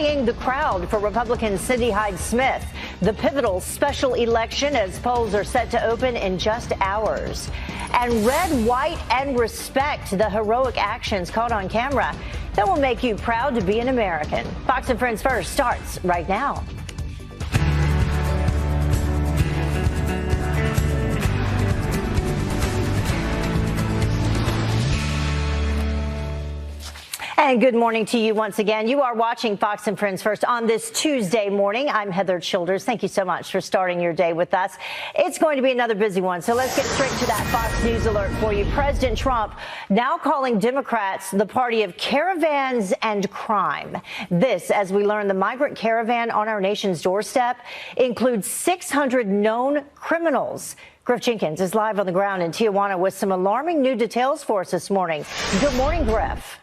rallying the crowd for Republican Cindy Hyde-Smith. The pivotal special election as polls are set to open in just hours. And red, white, and respect, the heroic actions caught on camera that will make you proud to be an American. Fox and Friends First starts right now. And good morning to you once again. You are watching Fox and Friends First on this Tuesday morning. I'm Heather Childers. Thank you so much for starting your day with us. It's going to be another busy one, so let's get straight to that Fox News alert for you. President Trump now calling Democrats the party of caravans and crime. This, as we learn, the migrant caravan on our nation's doorstep includes 600 known criminals. Griff Jenkins is live on the ground in Tijuana with some alarming new details for us this morning. Good morning, Griff.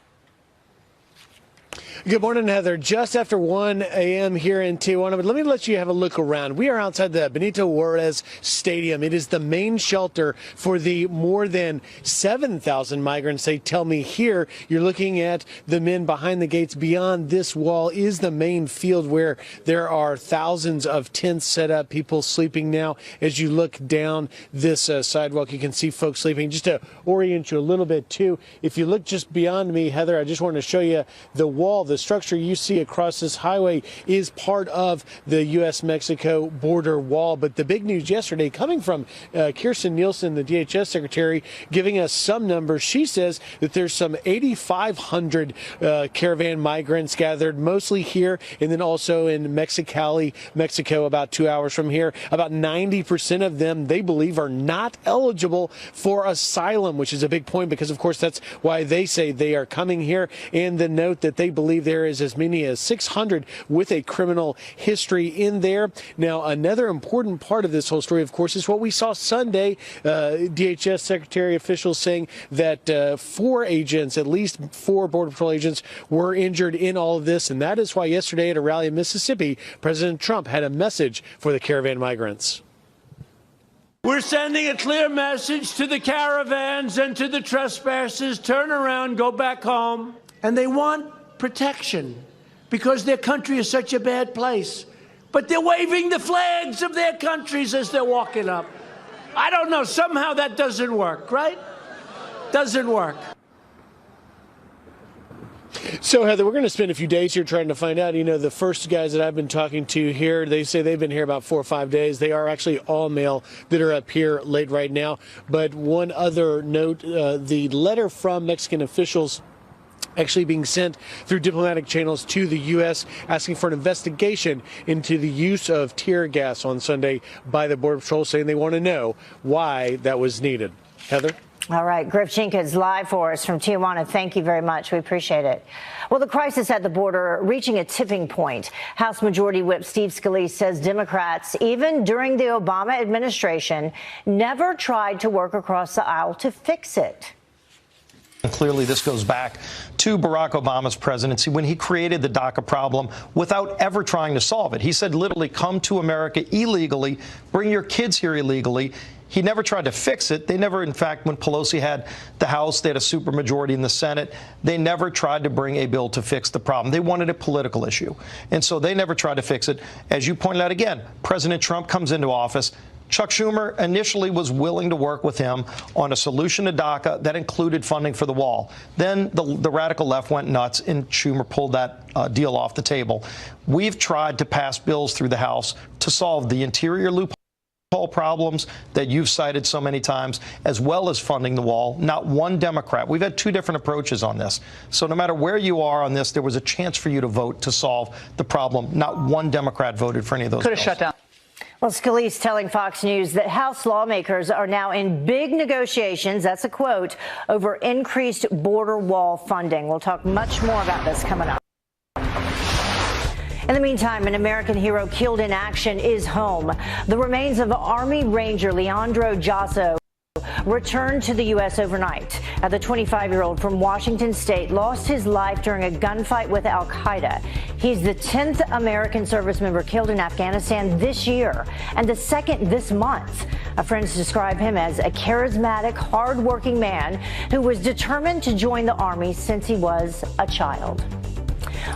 Good morning, Heather. Just after 1 a.m. here in Tijuana, but let me let you have a look around. We are outside the Benito Juarez Stadium. It is the main shelter for the more than 7,000 migrants. They tell me here, you're looking at the men behind the gates. Beyond this wall is the main field where there are thousands of tents set up, people sleeping now. As you look down this sidewalk, you can see folks sleeping. Just to orient you a little bit, too, if you look just beyond me, Heather, I just want to show you the wall. The structure you see across this highway is part of the U.S.-Mexico border wall. But the big news yesterday coming from Kirstjen Nielsen, the DHS secretary, giving us some numbers. She says that there's some 8,500 caravan migrants gathered, mostly here and then also in Mexicali, Mexico, about 2 hours from here. About 90% of them, they believe, are not eligible for asylum, which is a big point because, of course, that's why they say they are coming here. And the note that they believe there is as many as 600 with a criminal history in there. Now, another important part of this whole story, of course, is what we saw Sunday. DHS Secretary officials saying that 4 agents, at least 4 Border Patrol agents, were injured in all of this. And that is why yesterday at a rally in Mississippi, President Trump had a message for the caravan migrants. We're sending a clear message to the caravans and to the trespassers. Turn around, go back home. And they want protection because their country is such a bad place. But they're waving the flags of their countries as they're walking up. I don't know, somehow that doesn't work, right? Doesn't work. So, Heather, we're going to spend a few days here trying to find out. You know, the first guys that I've been talking to here, they say they've been here about 4 or 5 days. They are actually all male that are up here late right now. But one other note, the letter from Mexican officials actually being sent through diplomatic channels to the U.S. asking for an investigation into the use of tear gas on Sunday by the Border Patrol, saying they want to know why that was needed. Heather? All right, Griff Jenkins live for us from Tijuana. Thank you very much. We appreciate it. Well, the crisis at the border reaching a tipping point. House Majority Whip Steve Scalise says Democrats, even during the Obama administration, never tried to work across the aisle to fix it. And clearly, this goes back to Barack Obama's presidency when he created the DACA problem without ever trying to solve it. He said, literally, come to America illegally, bring your kids here illegally. He never tried to fix it. They never, in fact, when Pelosi had the House, they had a supermajority in the Senate. They never tried to bring a bill to fix the problem. They wanted a political issue. And so they never tried to fix it. As you pointed out again, President Trump comes into office. Chuck Schumer initially was willing to work with him on a solution to DACA that included funding for the wall. Then the radical left went nuts, and Schumer pulled that deal off the table. We've tried to pass bills through the House to solve the interior loophole problems that you've cited so many times, as well as funding the wall. Not one Democrat. We've had 2 different approaches on this. So no matter where you are on this, there was a chance for you to vote to solve the problem. Not one Democrat voted for any of those bills. Could have shut down. Well, Scalise telling Fox News that House lawmakers are now in big negotiations, that's a quote, over increased border wall funding. We'll talk much more about this coming up. In the meantime, an American hero killed in action is home. The remains of Army Ranger Leandro Jasso returned to the U.S. overnight. The 25-year-old from Washington State lost his life during a gunfight with al-Qaeda. He's the 10th American service member killed in Afghanistan this year and the 2nd this month. Friends describe him as a charismatic, hard-working man who was determined to join the Army since he was a child.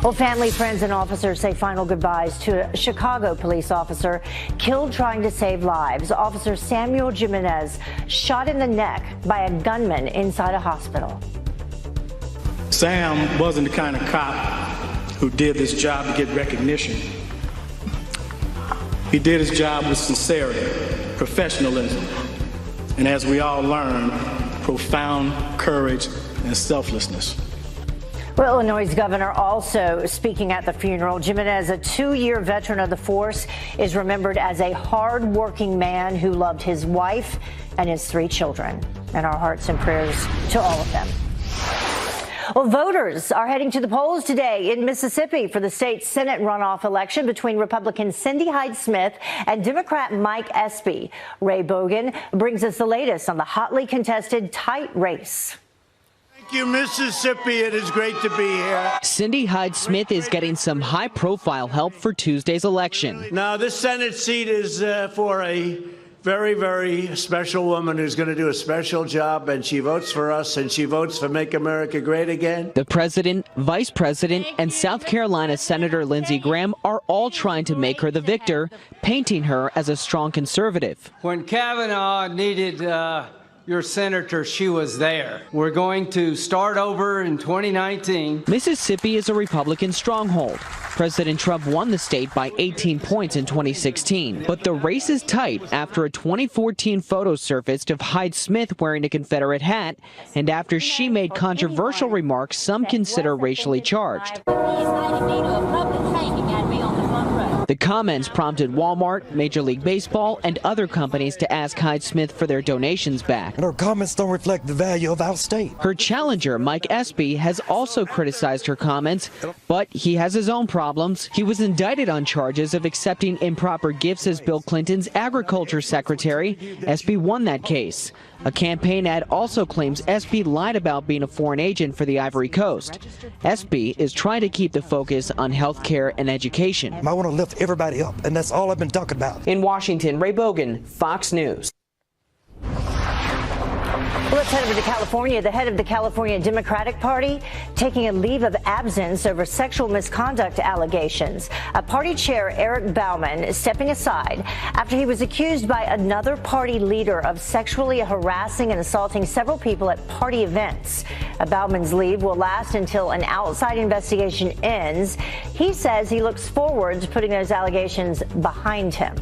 Well, family, friends, and officers say final goodbyes to a Chicago police officer killed trying to save lives. Officer Samuel Jimenez shot in the neck by a gunman inside a hospital. Sam wasn't the kind of cop who did this job to get recognition. He did his job with sincerity, professionalism, and as we all learned, profound courage and selflessness. Well, Illinois' governor also speaking at the funeral. Jimenez, a 2-year veteran of the force, is remembered as a hard-working man who loved his wife and his 3 children. And our hearts and prayers to all of them. Well, voters are heading to the polls today in Mississippi for the state's Senate runoff election between Republican Cindy Hyde-Smith and Democrat Mike Espy. Ray Bogan brings us the latest on the hotly contested tight race. Thank you, Mississippi. It is great to be here. Cindy Hyde-Smith is getting some high-profile help for Tuesday's election. Now, this Senate seat is for a very, very special woman who's going to do a special job, and she votes for us, and she votes for Make America Great Again. The president, vice president, and South Carolina Senator Lindsey Graham are all trying to make her the victor, painting her as a strong conservative. When Kavanaugh needed your senator, she was there. We're going to start over in 2019. Mississippi is a Republican stronghold. President Trump won the state by 18 points in 2016. But the race is tight after a 2014 photo surfaced of Hyde-Smith wearing a Confederate hat, and after she made controversial remarks some consider racially charged. The comments prompted Walmart, Major League Baseball, and other companies to ask Hyde-Smith for their donations back. And her comments don't reflect the value of our state. Her challenger, Mike Espy, has also criticized her comments, but he has his own problems. He was indicted on charges of accepting improper gifts as Bill Clinton's agriculture secretary. Espy won that case. A campaign ad also claims Espy lied about being a foreign agent for the Ivory Coast. Espy is trying to keep the focus on health care and education. I want to lift everybody up, and that's all I've been talking about. In Washington, Ray Bogan, Fox News. Let's head over to California. The head of the California Democratic Party taking a leave of absence over sexual misconduct allegations. Party chair Eric Bauman stepping aside after he was accused by another party leader of sexually harassing and assaulting several people at party events. Bauman's leave will last until an outside investigation ends. He says he looks forward to putting those allegations behind him.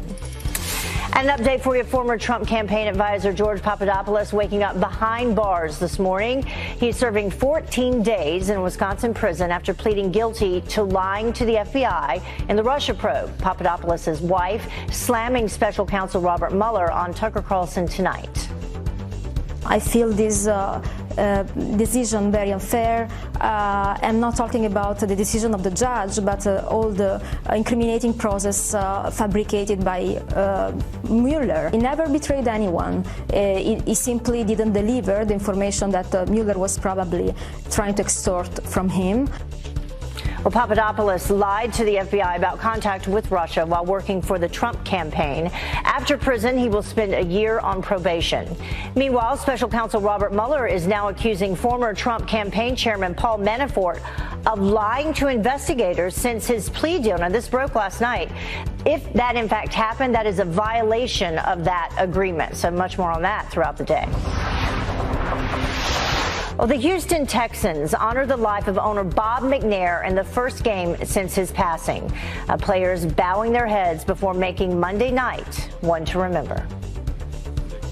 An update for you, former Trump campaign advisor George Papadopoulos waking up behind bars this morning. He's serving 14 days in a Wisconsin prison after pleading guilty to lying to the FBI in the Russia probe. Papadopoulos' wife slamming special counsel Robert Mueller on Tucker Carlson tonight. I feel this decision very unfair. I'm not talking about the decision of the judge, but all the incriminating process fabricated by Mueller. He never betrayed anyone. He simply didn't deliver the information that Mueller was probably trying to extort from him. Well, Papadopoulos lied to the FBI about contact with Russia while working for the Trump campaign. After prison, he will spend a year on probation. Meanwhile, special counsel Robert Mueller is now accusing former Trump campaign chairman Paul Manafort of lying to investigators since his plea deal. Now, this broke last night. If that in fact happened, that is a violation of that agreement. So much more on that throughout the day. Well, the Houston Texans honor the life of owner Bob McNair in the first game since his passing. Players bowing their heads before making Monday night one to remember.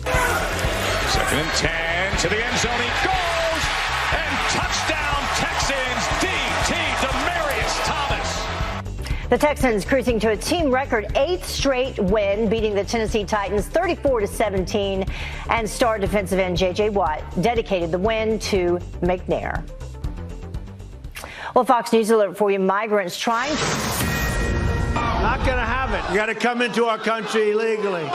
2nd and 10 to the end zone. He goes, and touchdown Texans. D.T. Demaryius Thomas. The Texans cruising to a team record 8th straight win, beating the Tennessee Titans 34-17, and star defensive end J.J. Watt dedicated the win to McNair. Well, Fox News alert for you. Migrants trying to... Not going to have it. You got to come into our country illegally.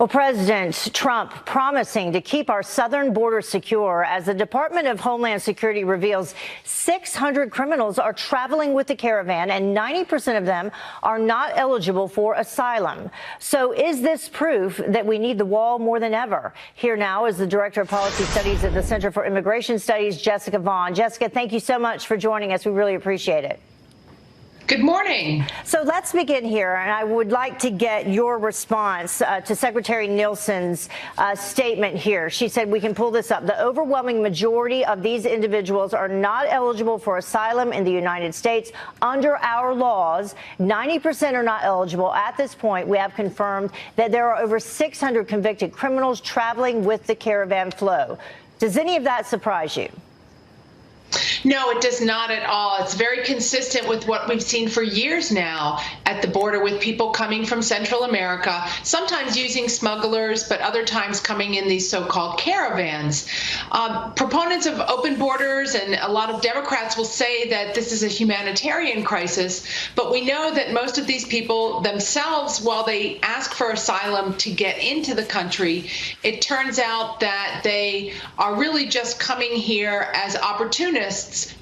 Well, President Trump promising to keep our southern border secure as the Department of Homeland Security reveals 600 criminals are traveling with the caravan and 90% of them are not eligible for asylum. So is this proof that we need the wall more than ever? Here now is the Director of Policy Studies at the Center for Immigration Studies, Jessica Vaughn. Jessica, thank you so much for joining us. We really appreciate it. Good morning. So let's begin here, and I would like to get your response to Secretary Nielsen's statement here. She said, we can pull this up, the overwhelming majority of these individuals are not eligible for asylum in the United States under our laws. 90% are not eligible. At this point, we have confirmed that there are over 600 convicted criminals traveling with the caravan flow. Does any of that surprise you? No, it does not at all. It's very consistent with what we've seen for years now at the border with people coming from Central America, sometimes using smugglers, but other times coming in these so-called caravans. Proponents of open borders and a lot of Democrats will say that this is a humanitarian crisis, but we know that most of these people themselves, while they ask for asylum to get into the country, it turns out that they are really just coming here as opportunists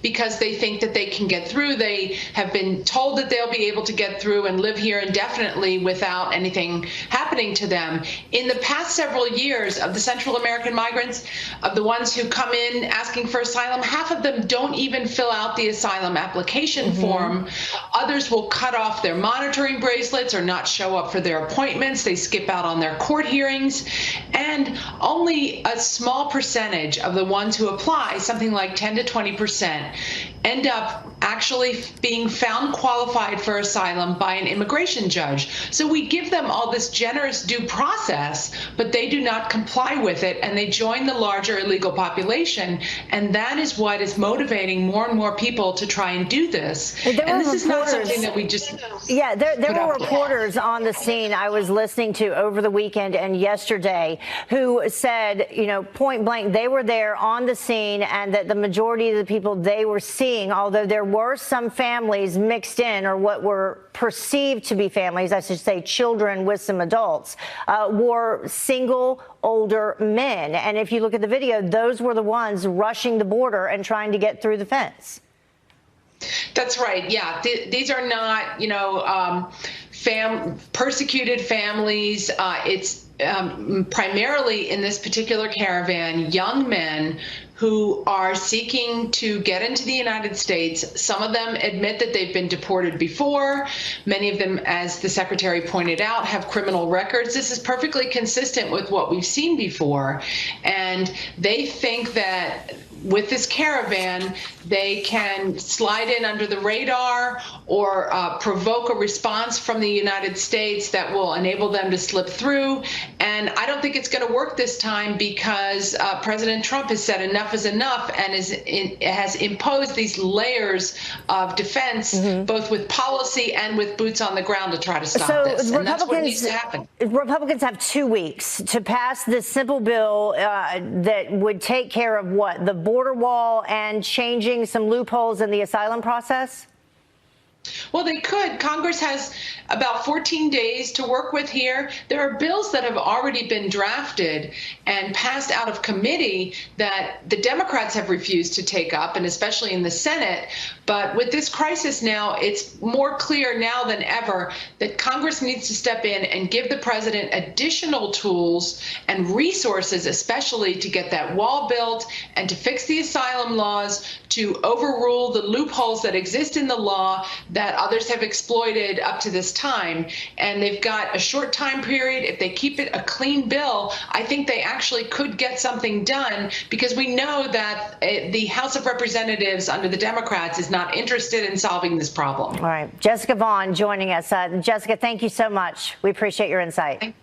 because they think that they can get through. They have been told that they'll be able to get through and live here indefinitely without anything happening to them. In the past several years, of the Central American migrants, of the ones who come in asking for asylum, half of them don't even fill out the asylum application form. Others will cut off their monitoring bracelets or not show up for their appointments. They skip out on their court hearings. And only a small percentage of the ones who apply, something like 10 to 20%, end up actually being found qualified for asylum by an immigration judge. So we give them all this generous due process, but they do not comply with it, and they join the larger illegal population. And that is what is motivating more and more people to try and do this. And this is not something that we just there were reporters on the scene I was listening to over the weekend and yesterday who said, you know, point blank, they were there on the scene and that the majority of the people they were seeing, although there were some families mixed in, or what were perceived to be families, I should say children with some adults, were single older men. And if you look at the video, those were the ones rushing the border and trying to get through the fence. That's right. Yeah, these are not, you know, persecuted families. It's primarily in this particular caravan, young men who are seeking to get into the United States. Some of them admit that they've been deported before. Many of them, as the Secretary pointed out, have criminal records. This is perfectly consistent with what we've seen before. And they think that with this caravan, they can slide in under the radar or provoke a response from the United States that will enable them to slip through. And I don't think it's going to work this time because President Trump has said enough is enough and has imposed these layers of defense, both with policy and with boots on the ground to try to stop this. And that's what needs to happen. Republicans have 2 weeks to pass this simple bill that would take care of what? The border wall and changing some loopholes in the asylum process? Well, they could. Congress has about 14 days to work with here. There are bills that have already been drafted and passed out of committee that the Democrats have refused to take up, and especially in the Senate. But with this crisis now, it's more clear now than ever that Congress needs to step in and give the president additional tools and resources, especially to get that wall built and to fix the asylum laws, to overrule the loopholes that exist in the law that others have exploited up to this time. And they've got a short time period. If they keep it a clean bill, I think they actually could get something done, because we know that the House of Representatives under the Democrats is not interested in solving this problem. All right. Jessica Vaughn joining us. Jessica, thank you so much. We appreciate your insight.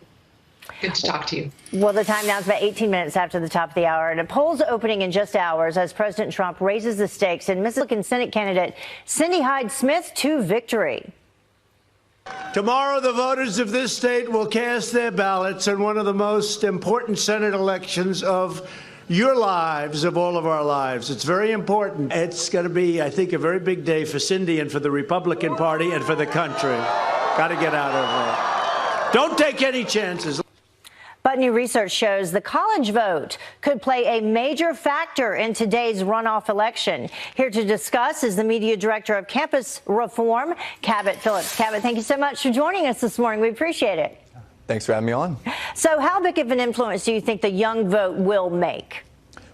Good to talk to you. Well, the time now is about 18 minutes after the top of the hour, and a poll's opening in just hours as President Trump raises the stakes in Mississippi Senate candidate Cindy Hyde-Smith to victory. Tomorrow, the voters of this state will cast their ballots in one of the most important Senate elections of your lives, of all of our lives. It's very important. It's going to be, I think, a very big day for Cindy and for the Republican Party and for the country. Got to get out of there. Don't take any chances. But new research shows the college vote could play a major factor in today's runoff election. Here to discuss is the media director of campus reform, Cabot Phillips. Cabot, thank you so much for joining us this morning. We appreciate it. Thanks for having me on. So how big of an influence do you think the young vote will make?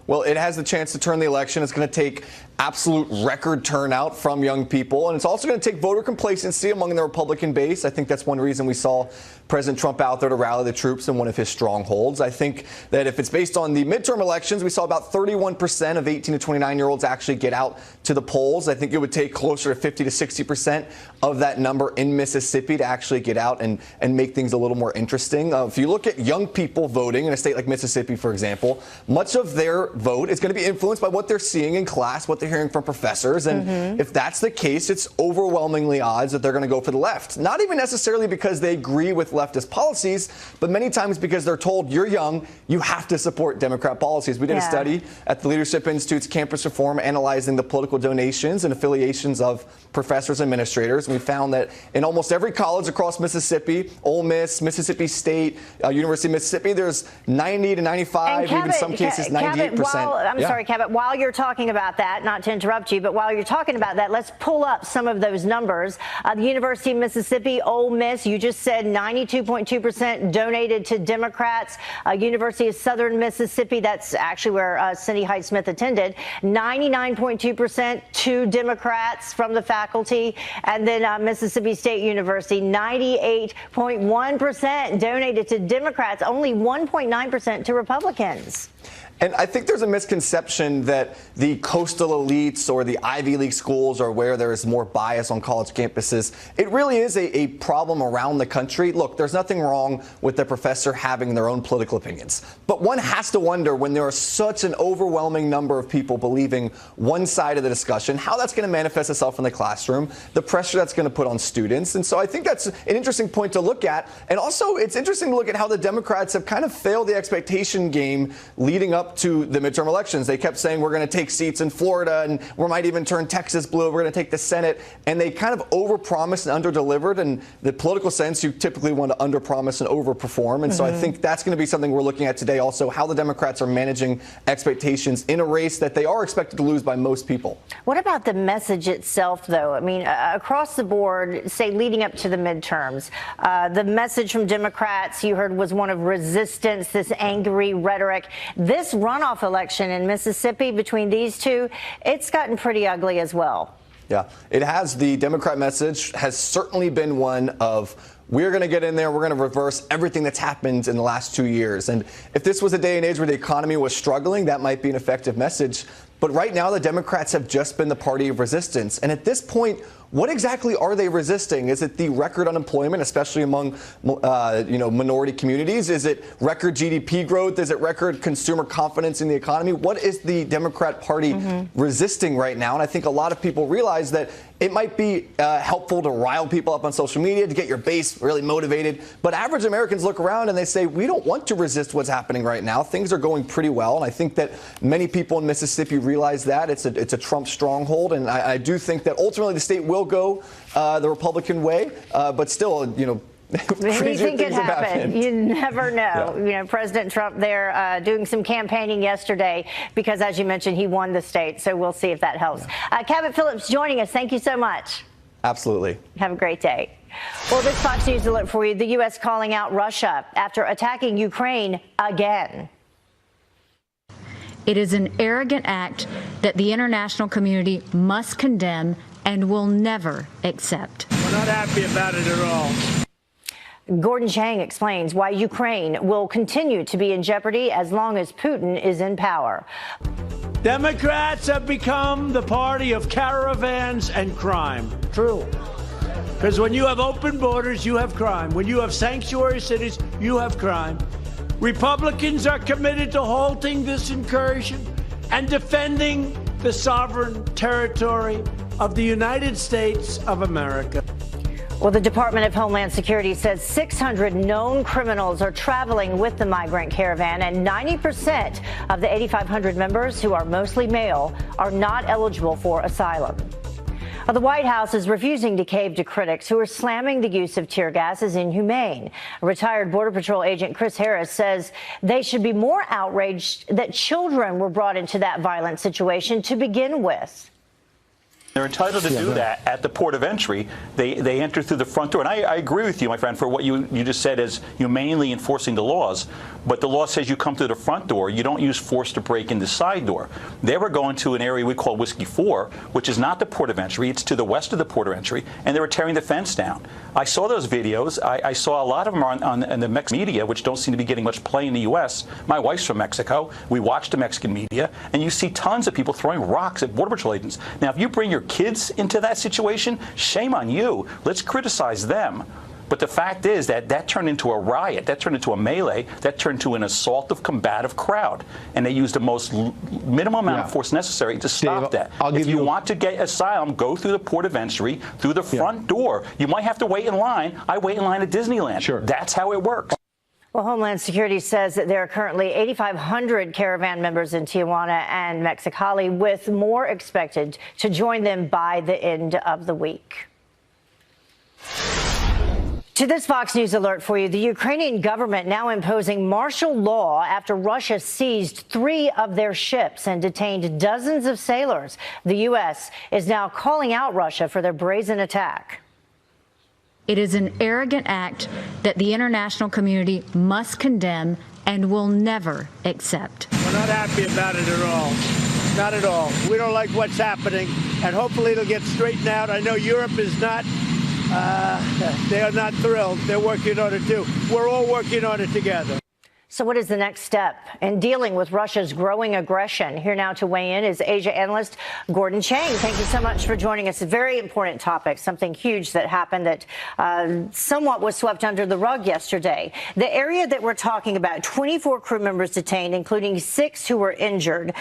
Well, it has the chance to turn the election. It's going to take absolute record turnout from young people, and it's also going to take voter complacency among the Republican base. I think that's one reason we saw President Trump out there to rally the troops in one of his strongholds. I think that if it's based on the midterm elections, we saw about 31% of 18 to 29-year-olds actually get out to the polls. I think it would take closer to 50 to 60% of that number in Mississippi to actually get out and make things a little more interesting. If you look at young people voting in a state like Mississippi, for example, much of their vote is going to be influenced by what they're seeing in class, what they're hearing from professors. And if that's the case, it's overwhelmingly odds that they're going to go for the left. Not even necessarily because they agree with leftist policies, but many times because they're told, you're young, you have to support Democrat policies. We did a study at the Leadership Institute's Campus Reform analyzing the political donations and affiliations of professors and administrators. And we found that in almost every college across Mississippi, Ole Miss, Mississippi State, University of Mississippi, there's 90 to 95, even in some cases 98%. I'm sorry, Cabot, while you're talking about that, not to interrupt you, but while you're talking about that, let's pull up some of those numbers. The University of Mississippi, Ole Miss, you just said 92.2% donated to Democrats. University of Southern Mississippi, that's actually where Cindy Hyde-Smith attended, 99.2% to Democrats from the faculty. And then Mississippi State University, 98.1% donated to Democrats, only 1.9% to Republicans. And I think there's a misconception that the coastal elites or the Ivy League schools are where there is more bias on college campuses. It really is a problem around the country. Look, there's nothing wrong with the professor having their own political opinions. But one has to wonder, when there are such an overwhelming number of people believing one side of the discussion, how that's going to manifest itself in the classroom, the pressure that's going to put on students. And so I think that's an interesting point to look at. And also, it's interesting to look at how the Democrats have kind of failed the expectation game leading up to the midterm elections. They kept saying, we're going to take seats in Florida and we might even turn Texas blue. We're going to take the Senate. And they kind of overpromised and underdelivered. And the political sense, you typically want to underpromise and overperform. And so I think that's going to be something we're looking at today. Also, how the Democrats are managing expectations in a race that they are expected to lose by most people. What about the message itself, though? I mean, across the board, say leading up to the midterms, the message from Democrats you heard was one of resistance, this angry rhetoric. This runoff election in Mississippi between these two, it's gotten pretty ugly as well. Yeah, it has. The Democrat message has certainly been one of, we're going to get in there, we're going to reverse everything that's happened in the last 2 years. And if this was a day and age where the economy was struggling, that might be an effective message. But right now, the Democrats have just been the party of resistance. And at this point, what exactly are they resisting? Is it the record unemployment, especially among minority communities? Is it record GDP growth? Is it record consumer confidence in the economy? What is the Democrat Party resisting right now? And I think a lot of people realize that it might be helpful to rile people up on social media, to get your base really motivated. But average Americans look around and they say, we don't want to resist what's happening right now. Things are going pretty well. And I think that many people in Mississippi realize that. It's a Trump stronghold. And I do think that ultimately the state will go the Republican way. But still, Anything could happen. You never know. President Trump there doing some campaigning yesterday because, as you mentioned, he won the state. So we'll see if that helps. Cabot Phillips joining us. Thank you so much. Absolutely. Have a great day. Well, this Fox News alert for you. The U.S. calling out Russia after attacking Ukraine again. It is an arrogant act that the international community must condemn and will never accept. We're not happy about it at all. Gordon Chang explains why Ukraine will continue to be in jeopardy as long as Putin is in power. Democrats have become the party of caravans and crime. True. Because when you have open borders, you have crime. When you have sanctuary cities, you have crime. Republicans are committed to halting this incursion and defending the sovereign territory of the United States of America. Well, the Department of Homeland Security says 600 known criminals are traveling with the migrant caravan, and 90% of the 8,500 members, who are mostly male, are not eligible for asylum. Well, the White House is refusing to cave to critics who are slamming the use of tear gas as inhumane. Retired Border Patrol agent Chris Harris says they should be more outraged that children were brought into that violent situation to begin with. They're entitled to do that at the port of entry. They enter through the front door. And I agree with you, my friend, for what you just said as humanely enforcing the laws. But the law says you come through the front door. You don't use force to break in the side door. They were going to an area we call Whiskey 4, which is not the port of entry. It's to the west of the port of entry. And they were tearing the fence down. I saw those videos. I saw a lot of them on the Mexican media, which don't seem to be getting much play in the U.S. My wife's from Mexico. We watch the Mexican media. And you see tons of people throwing rocks at Border Patrol agents. Now, if you bring your kids into that situation, shame on you. Let's criticize them. But the fact is that turned into a riot, that turned into a melee, that turned into an assault of combative crowd. And they used the most minimum amount of force necessary to stop that. If you want to get asylum, go through the port of entry, through the front door. You might have to wait in line. I wait in line at Disneyland. Sure. That's how it works. Well, Homeland Security says that there are currently 8,500 caravan members in Tijuana and Mexicali, with more expected to join them by the end of the week. To this Fox News alert for you, the Ukrainian government now imposing martial law after Russia seized 3 of their ships and detained dozens of sailors. The U.S. is now calling out Russia for their brazen attack. It is an arrogant act that the international community must condemn and will never accept. We're not happy about it at all. Not at all. We don't like what's happening, and hopefully it'll get straightened out. I know Europe is not, they are not thrilled. They're working on it too. We're all working on it together. So what is the next step in dealing with Russia's growing aggression? Here now to weigh in is Asia analyst Gordon Chang. Thank you so much for joining us. A very important topic, something huge that happened that somewhat was swept under the rug yesterday. The area that we're talking about, 24 crew members detained, including 6 who were injured.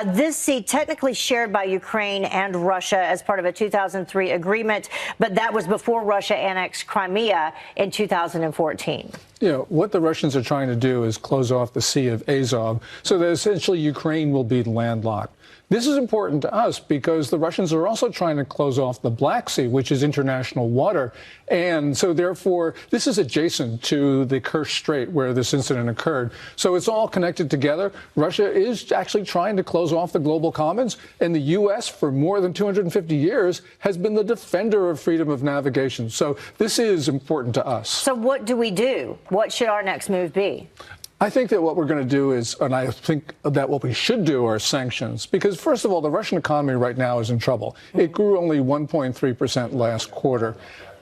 This sea technically shared by Ukraine and Russia as part of a 2003 agreement, but that was before Russia annexed Crimea in 2014. You know, what the Russians are trying to do is close off the Sea of Azov so that essentially Ukraine will be landlocked. This is important to us because the Russians are also trying to close off the Black Sea, which is international water. And so therefore, this is adjacent to the Kerch Strait where this incident occurred. So it's all connected together. Russia is actually trying to close off the global commons. And the U.S. for more than 250 years has been the defender of freedom of navigation. So this is important to us. So what do we do? What should our next move be? I think that what we're going to do is, and I think that what we should do are sanctions, because first of all, the Russian economy right now is in trouble. It grew only 1.3% last quarter.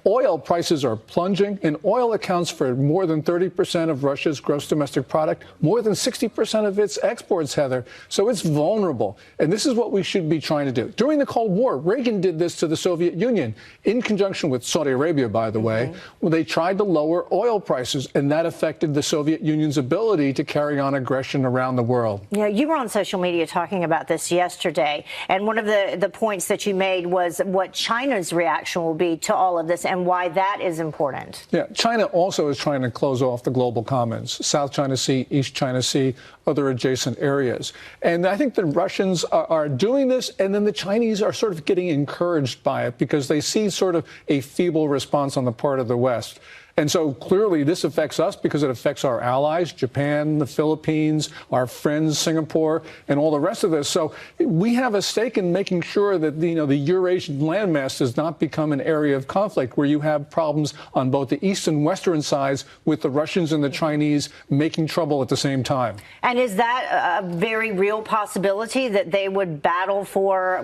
Oil prices are plunging, and oil accounts for more than 30% of Russia's gross domestic product, more than 60% of its exports, Heather. So it's vulnerable. And this is what we should be trying to do. During the Cold War, Reagan did this to the Soviet Union, in conjunction with Saudi Arabia, by the way, when they tried to lower oil prices, and that affected the Soviet Union's ability to carry on aggression around the world. You know, you were on social media talking about this yesterday, and one of the points that you made was what China's reaction will be to all of this and why that is important. Yeah, China also is trying to close off the global commons, South China Sea, East China Sea, other adjacent areas. And I think the Russians are doing this, and then the Chinese are sort of getting encouraged by it because they see sort of a feeble response on the part of the West. And so clearly this affects us because it affects our allies, Japan, the Philippines, our friends, Singapore, and all the rest of this. So we have a stake in making sure that, you know, the Eurasian landmass does not become an area of conflict where you have problems on both the east and western sides with the Russians and the Chinese making trouble at the same time. And is that a very real possibility that they would battle for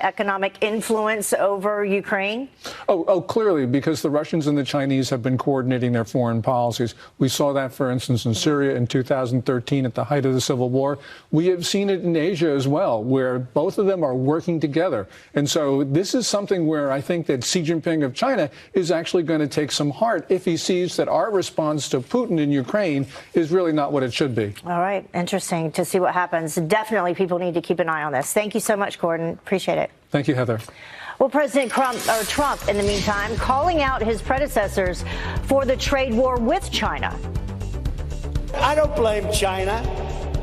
economic influence over Ukraine? Oh, clearly, because the Russians and the Chinese have been coordinating their foreign policies. We saw that, for instance, in Syria in 2013 at the height of the civil war. We have seen it in Asia as well, where both of them are working together. And so this is something where I think that Xi Jinping of China is actually going to take some heart if he sees that our response to Putin in Ukraine is really not what it should be. All right. Interesting to see what happens. Definitely people need to keep an eye on this. Thank you so much, Gordon. Appreciate it. Thank you, Heather. Well, President Trump, in the meantime, calling out his predecessors for the trade war with China. I don't blame China.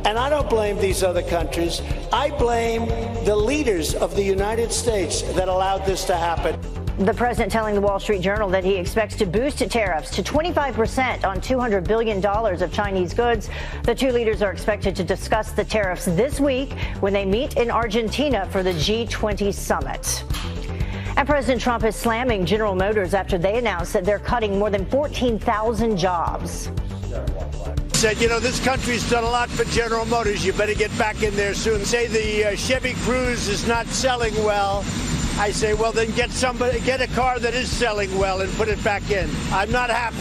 And I don't blame these other countries. I blame the leaders of the United States that allowed this to happen. The president telling the Wall Street Journal that he expects to boost tariffs to 25% on $200 billion of Chinese goods. The two leaders are expected to discuss the tariffs this week when they meet in Argentina for the G20 summit. And President Trump is slamming General Motors after they announced that they're cutting more than 14,000 jobs. Said, you know, this country's done a lot for General Motors. You better get back in there soon. Say the Chevy Cruze is not selling well. I say, well, then get a car that is selling well and put it back in. I'm not happy.